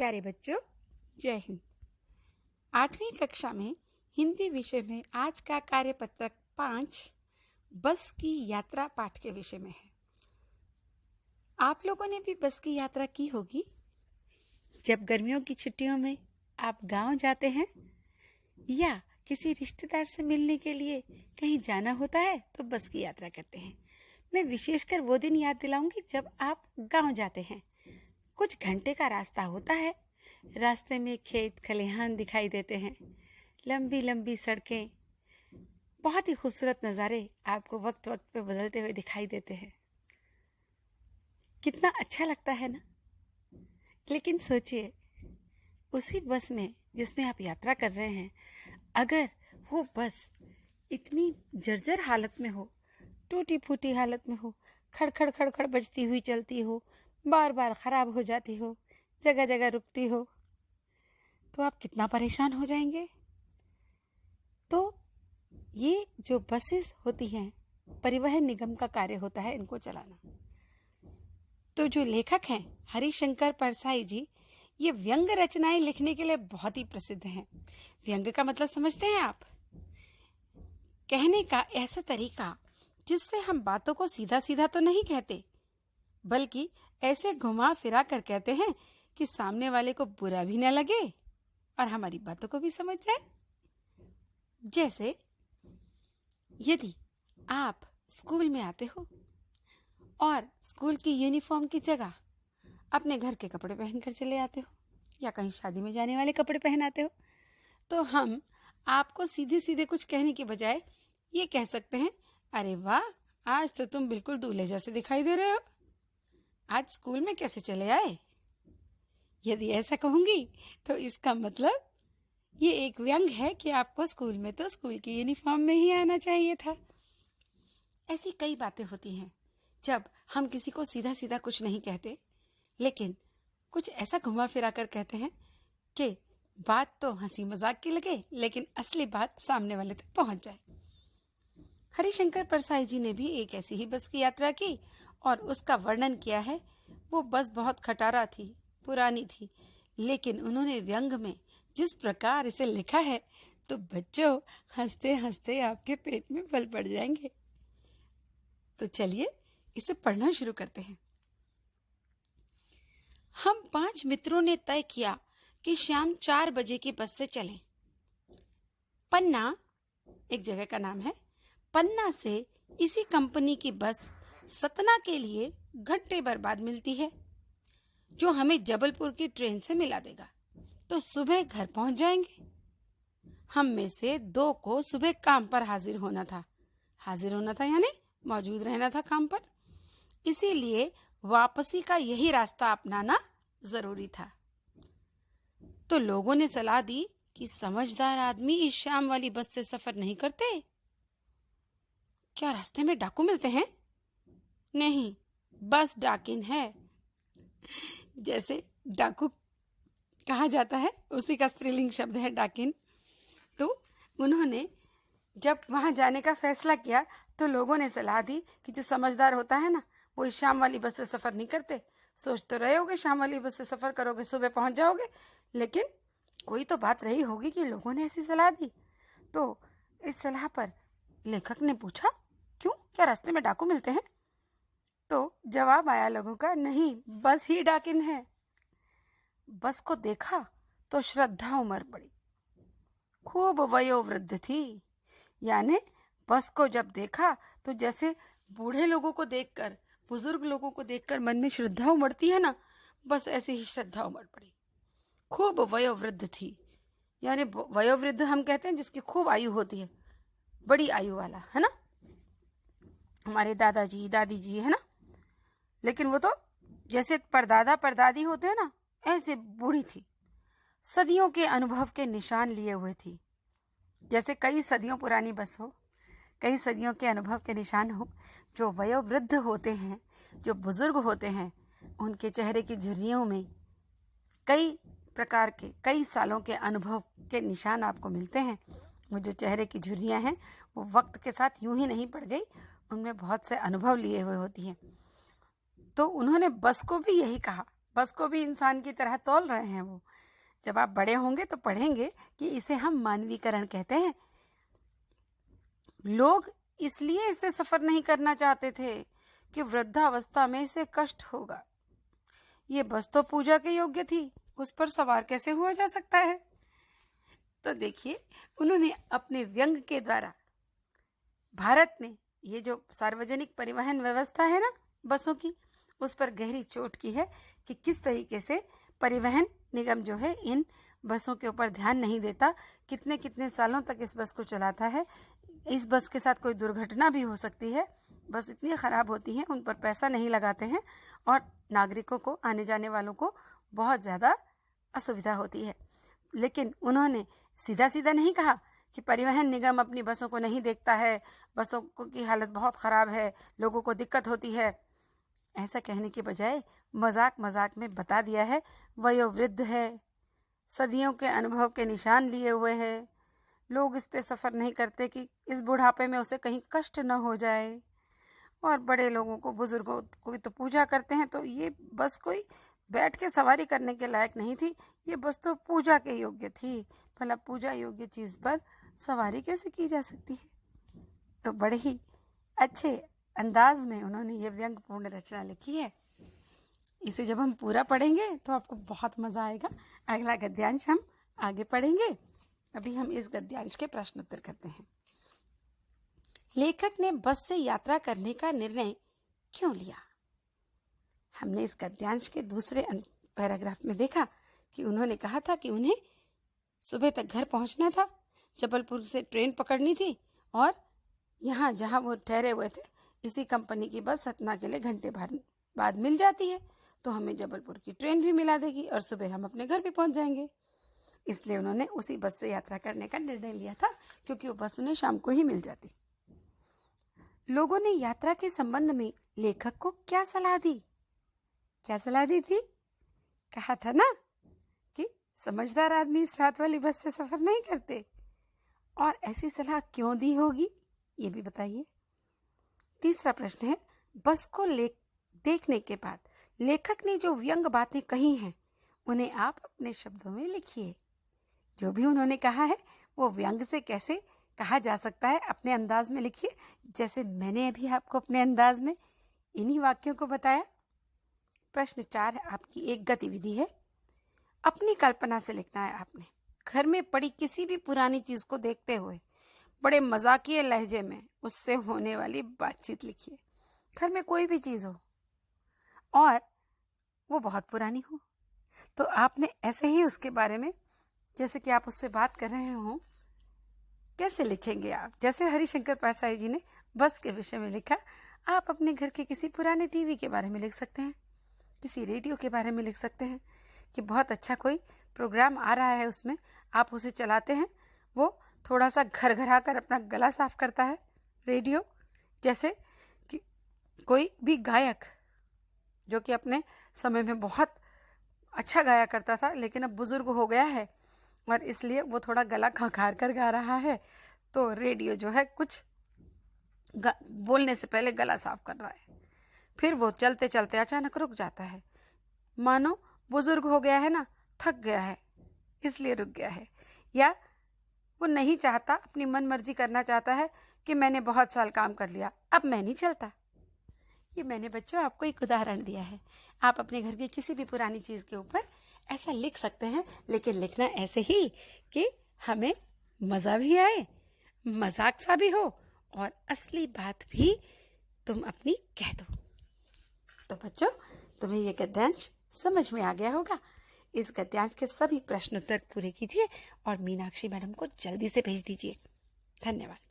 प्यारे बच्चों, जय हिंद। 8वीं कक्षा में हिंदी विषय में आज का कार्यपत्रक 5 बस की यात्रा पाठ के विषय में है। आप लोगों ने भी बस की यात्रा की होगी। जब गर्मियों की छुट्टियों में आप गांव जाते हैं या किसी रिश्तेदार से मिलने के लिए कहीं जाना होता है तो बस की यात्रा करते हैं। मैं विशेषकर वो दिन याद दिलाऊंगी जब आप गांव जाते हैं। कुछ घंटे का रास्ता होता है। रास्ते में खेत खलिहान दिखाई देते हैं, लंबी लंबी सड़कें, बहुत ही खूबसूरत नज़ारे आपको वक्त वक्त पे बदलते हुए दिखाई देते हैं। कितना अच्छा लगता है ना। लेकिन सोचिए, उसी बस में जिसमें आप यात्रा कर रहे हैं, अगर वो बस इतनी जर्जर हालत में हो, टूटी फूटी हालत में हो, खड़खड़ खड़खड़ बजती हुई चलती हो, बार बार खराब हो जाती हो, जगह जगह रुकती हो, तो आप कितना परेशान हो जाएंगे। तो ये जो बसेस होती हैं, परिवहन निगम का कार्य होता है इनको चलाना। तो जो लेखक हैं हरिशंकर परसाई जी, ये व्यंग रचनाएं लिखने के लिए बहुत ही प्रसिद्ध हैं। व्यंग का मतलब समझते हैं आप? कहने का ऐसा तरीका जिससे हम बातों को सीधा सीधा तो नहीं कहते, बल्कि ऐसे घुमा फिरा कर कहते हैं कि सामने वाले को बुरा भी न लगे और हमारी बातों को भी समझ जाए। जैसे यदि आप स्कूल में आते हो और स्कूल की यूनिफॉर्म की जगह अपने घर के कपड़े पहनकर चले आते हो या कहीं शादी में जाने वाले कपड़े पहन आते हो, तो हम आपको सीधे सीधे कुछ कहने के बजाय ये कह सकते हैं, अरे वाह, आज तो तुम बिल्कुल दूल्हे जैसे दिखाई दे रहे हो। आज स्कूल में कैसे चले आए? यदि ऐसा कहूंगी तो इसका मतलब ये एक व्यंग है कि आपको स्कूल में तो स्कूल की यूनिफॉर्म में ही आना चाहिए था। ऐसी कई बातें होती हैं जब हम किसी को सीधा सीधा कुछ नहीं कहते, लेकिन कुछ ऐसा घुमा फिरा कर कहते हैं कि बात तो हंसी मजाक की लगे, लेकिन असली बात सामने वाले तक पहुंच जाए। हरिशंकर परसाई जी ने भी एक ऐसी ही बस की यात्रा की और उसका वर्णन किया है। वो बस बहुत खटारा थी, पुरानी थी, लेकिन उन्होंने व्यंग में जिस प्रकार इसे लिखा है तो बच्चों, हंसते हंसते आपके पेट में बल पड़ जाएंगे। तो चलिए इसे पढ़ना शुरू करते हैं। हम 5 मित्रों ने तय किया कि शाम 4 बजे की बस से चलें। पन्ना एक जगह का नाम है। पन्ना से इसी कंपनी की बस सतना के लिए घंटे भर बाद मिलती है, जो हमें जबलपुर की ट्रेन से मिला देगा, तो सुबह घर पहुंच जाएंगे। हम में से 2 को सुबह काम पर हाजिर होना था यानी मौजूद रहना था काम पर, इसीलिए वापसी का यही रास्ता अपनाना जरूरी था। तो लोगों ने सलाह दी कि समझदार आदमी इस शाम वाली बस से सफर नहीं करते। क्या रास्ते में डाकू मिलते हैं? नहीं, बस डाकिन है। जैसे डाकू कहा जाता है, उसी का स्त्रीलिंग शब्द है डाकिन। तो उन्होंने जब वहां जाने का फैसला किया तो लोगों ने सलाह दी कि जो समझदार होता है ना, वो इस शाम वाली बस से सफर नहीं करते। सोच तो रहे होगे शाम वाली बस से सफर करोगे, सुबह पहुंच जाओगे, लेकिन कोई तो बात रही होगी कि लोगों ने ऐसी सलाह दी। तो इस सलाह पर लेखक ने पूछा, क्यों, क्या रास्ते में डाकू मिलते हैं? तो जवाब आया लोगों का, नहीं, बस ही डाकिन है। बस को देखा तो श्रद्धा उमड़ पड़ी। खूब वयोवृद्ध थी, यानी बस को जब देखा तो जैसे बूढ़े लोगों को देखकर, बुजुर्ग लोगों को देखकर मन में श्रद्धा उमड़ती है ना, बस ऐसे ही श्रद्धा उमड़ पड़ी। खूब वयोवृद्ध थी, यानी वयोवृद्ध हम कहते हैं जिसकी खूब आयु होती है, बड़ी आयु वाला, है ना, हमारे दादाजी दादी जी, है ना। लेकिन वो तो जैसे परदादा परदादी होते हैं ना, ऐसे बूढ़ी थी। सदियों के अनुभव के निशान लिए हुए थी, जैसे कई सदियों पुरानी बस हो, कई सदियों के अनुभव के निशान हो। जो वयोवृद्ध होते हैं, जो बुजुर्ग होते हैं, उनके चेहरे की झुर्रियों में कई प्रकार के, कई सालों के अनुभव के निशान आपको मिलते हैं। वो जो चेहरे की झुर्रियां हैं, वो वक्त के साथ यूं ही नहीं पड़ गई, उनमें बहुत से अनुभव लिए हुए होती हैं। तो उन्होंने बस को भी यही कहा बस को भी इंसान की तरह तौल रहे हैं वो। जब आप बड़े होंगे तो पढ़ेंगे कि इसे हम मानवीकरण कहते हैं। लोग इसलिए इससे सफर नहीं करना चाहते थे कि वृद्धावस्था में इसे कष्ट होगा। ये बस तो पूजा के योग्य थी, उस पर सवार कैसे हुआ जा सकता है। तो देखिए, उन्होंने अपने व्यंग के द्वारा भारत में ये जो सार्वजनिक परिवहन व्यवस्था है ना बसों की, उस पर गहरी चोट की है कि किस तरीके से परिवहन निगम जो है इन बसों के ऊपर ध्यान नहीं देता, कितने कितने सालों तक इस बस को चलाता है। इस बस के साथ कोई दुर्घटना भी हो सकती है। बस इतनी खराब होती है, उन पर पैसा नहीं लगाते हैं और नागरिकों को, आने जाने वालों को बहुत ज़्यादा असुविधा होती है। लेकिन उन्होंने सीधा सीधा नहीं कहा कि परिवहन निगम अपनी बसों को नहीं देखता है, बसों की हालत बहुत ख़राब है, लोगों को दिक्कत होती है। ऐसा कहने के बजाय मजाक मजाक में बता दिया है वयोवृद्ध है, सदियों के अनुभव के निशान लिए हुए है, लोग इस पे सफ़र नहीं करते कि इस बुढ़ापे में उसे कहीं कष्ट न हो जाए, और बड़े लोगों को, बुजुर्गों को तो पूजा करते हैं, तो ये बस कोई बैठ के सवारी करने के लायक नहीं थी, ये बस तो पूजा के योग्य थी। भला पूजा योग्य चीज़ पर सवारी कैसे की जा सकती है। तो बड़े ही अच्छे अंदाज में उन्होंने ये व्यंग्यपूर्ण रचना लिखी है। इसे जब हम पूरा पढ़ेंगे तो आपको बहुत मज़ा आएगा। अगला गद्यांश हम आगे पढ़ेंगे। अभी हम इस गद्यांश के प्रश्न उत्तर करते हैं। लेखक ने बस से यात्रा करने का निर्णय क्यों लिया। हमने इस गद्यांश के दूसरे पैराग्राफ में देखा कि उन्होंने कहा था कि उन्हें सुबह तक घर पहुंचना था, जबलपुर से ट्रेन पकड़नी थी, और यहाँ जहाँ वो ठहरे हुए थे इसी कंपनी की बस सतना के लिए घंटे भर बाद मिल जाती है, तो हमें जबलपुर की ट्रेन भी मिला देगी और सुबह हम अपने घर भी पहुंच जाएंगे। इसलिए उन्होंने उसी बस से यात्रा करने का निर्णय लिया था, क्योंकि वो बस उन्हें शाम को ही मिल जाती। लोगों ने यात्रा के संबंध में लेखक को क्या सलाह दी। क्या सलाह दी थी? कहा था ना कि समझदार आदमी इस रात वाली बस से सफर नहीं करते। और ऐसी सलाह क्यों दी होगी, ये भी बताइए। तीसरा प्रश्न है, बस को देखने के बाद लेखक ने जो व्यंग बातें कही हैं उन्हें आप अपने शब्दों में लिखिए। जो भी उन्होंने कहा है वो व्यंग से कैसे कहा जा सकता है, अपने अंदाज में लिखिए, जैसे मैंने अभी आपको अपने अंदाज में इन्हीं वाक्यों को बताया। प्रश्न 4 आपकी एक गतिविधि है, अपनी कल्पना से लिखना है आपने। घर में पड़ी किसी भी पुरानी चीज को देखते हुए बड़े मजाकिये लहजे में उससे होने वाली बातचीत लिखिए। घर में कोई भी चीज हो और वो बहुत पुरानी हो, तो आपने ऐसे ही उसके बारे में, जैसे कि आप उससे बात कर रहे हो, कैसे लिखेंगे आप? जैसे हरिशंकर परसाई जी ने बस के विषय में लिखा, आप अपने घर के किसी पुराने टीवी के बारे में लिख सकते हैं, किसी रेडियो के बारे में लिख सकते हैं कि बहुत अच्छा कोई प्रोग्राम आ रहा है, उसमें आप उसे चलाते हैं, वो थोड़ा सा घर घर आकर अपना गला साफ करता है रेडियो। जैसे कि कोई भी गायक जो कि अपने समय में बहुत अच्छा गाया करता था, लेकिन अब बुजुर्ग हो गया है और इसलिए वो थोड़ा गला खंखार कर गा रहा है, तो रेडियो जो है कुछ बोलने से पहले गला साफ कर रहा है, फिर वो चलते चलते अचानक रुक जाता है, मानो बुजुर्ग हो गया है ना, थक गया है इसलिए रुक गया है, या वो नहीं चाहता, अपनी मन मर्जी करना चाहता है कि मैंने बहुत साल काम कर लिया, अब मैं नहीं चलता। ये मैंने बच्चों आपको एक उदाहरण दिया है। आप अपने घर की किसी भी पुरानी चीज के ऊपर ऐसा लिख सकते हैं, लेकिन लिखना ऐसे ही कि हमें मजा भी आए, मजाक सा भी हो और असली बात भी तुम अपनी कह दो। तो बच्चों, तुम्हें ये गद्यांश समझ में आ गया होगा। इस गद्यांश के सभी प्रश्न उत्तर पूरे कीजिए और मीनाक्षी मैडम को जल्दी से भेज दीजिए। धन्यवाद।